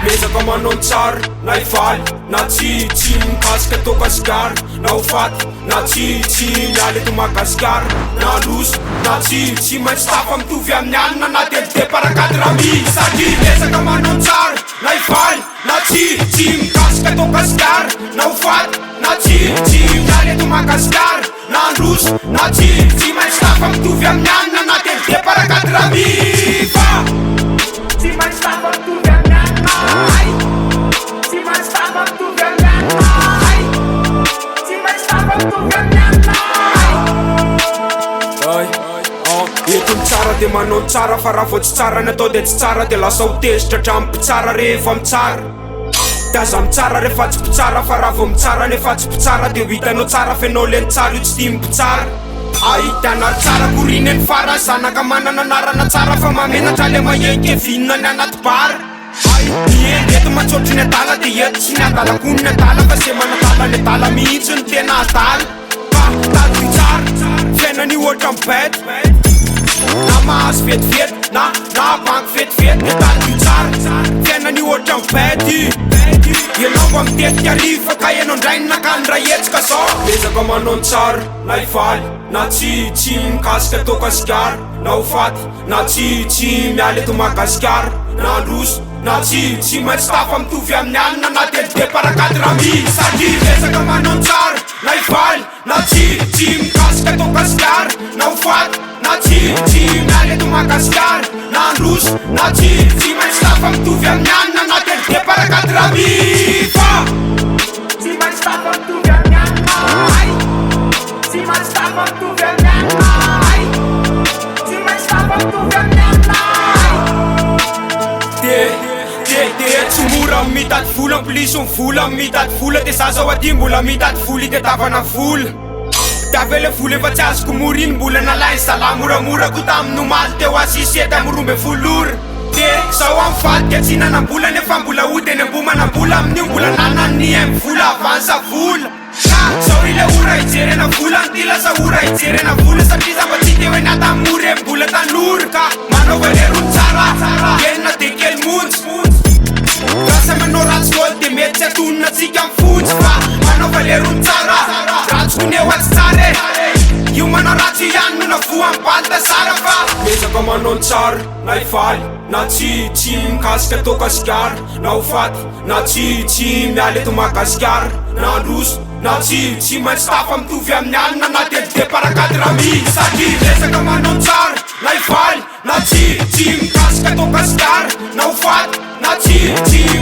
Mezaka manao tsara na ifaly na tsy mikasika atao kasikara na hofaty na tsy miala eto Madagasikara na loso na tsy maintsy tafa mitovy amin'ny alina na delide parakady rami satria mezaka manao tsara na ifaly na tsy mikasika atao kasikara na hofaty na tsy miala eto Madagasikara na loso na tsy maintsy tafa mitovy amin'ny alina na delide parakady rami fa tsy maintsy tafa mitovy amin'ny eto mitsara de manao tsara fa raha vao tsy tsara ny atao de tsy tsara de lasa hotezitra hatramy mpitsara rehefa mitsara de aza mitsara rehefa tsy mpitsara fa raha vao mitsara nefa tsy mpitsara de ho hitanao tsara fenao le nitsara io tsy tia mpitsara ay de anary tsara koriny ny fara zanaka manana anarana tsara fa mamenatra le mahenky vinona ny anaty bara ay mieny eto matsotry ny adala de eto tsy ny adalakony ny adala fa se manadala ny adala mihitsy ny tena adala fa tady tsara fiainany ohatra mibety na mahazo vetivety na banky vetivety de tady tsara fiainany ohatra mibety ianao mba mitetika rifa ka ianao ndrainy nakany raha etsika zao mezaka manao tsara na ifaly na tsy mikasika atao kasikara na hofaty na tsy miala eto Madagasikara na loso na tsy maintsy tafa mitovy amin'ny alina na delide parakady rami satria mezaka manao tsara na ifaly na tsy mikasika atao kasikara na hofaty na tsy miala eto Madagasikara na loso na tsy maintsy tafa mitovy amin'ny alina na delide parakady rami fa tsy maintsy tafa mitovy amin'ny alina tsy maintsy tafa mitovy amin'ny alina tsy maintsy tafa mitovy amin'ny alina de tsy mora mitady vola ampilisy vola mitady vola de za zao aty mbola mitady vola itetavana vola de avy le vola efa tsy azoko mora iny mbola nalainy zala moramorako tamin'ny nomaly teo asisety amy 12 ora de zaho amy vadika tsy nanambola nefa mbola ody eny ambo manambola amin'io mbola nanany amy vola avansa vola zao ile ora hijerena vola ny lasa ora hijerena vola satria za mba tsy teo eny atamory amy mbola tanora ka manao valero tsara enina de kely montsy Rasa manao ratsy gôly de mety tsy atonona atsika mifontsy fa manao valero tsara ratsy kony eo atsy tsara io manao ratsy ihany no navoa amy balita sara fa mezaka manao tsara na ifaly na tsy mikasika atao kasikara na hofaty na tsy miala eto Madagasikara na loso na tsy maintsy tafa mitovy amin'ny alina na delide parakady rami satria mezaka manao tsara na ifaly na tsy mikasika atao kasikara na hofaty na tsy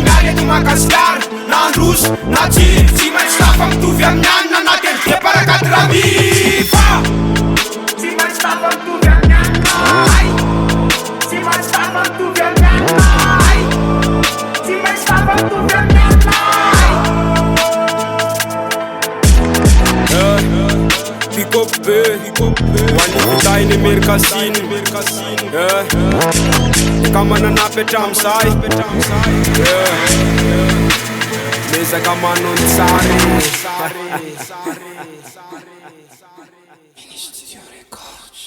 miala eto Madagasikara na loso na tsy maintsy tafa mitovy amin'ny alina na delide parakady rami fa tsy maintsy tafa mitovy amin'ny alina tsy maintsy tafa mitovy amin'ny alina tsy maintsy tafa mitovy amin'ny alina Pick up Wani kutai ni merkasini kama na napetra msai Meza kama non sari Studio Records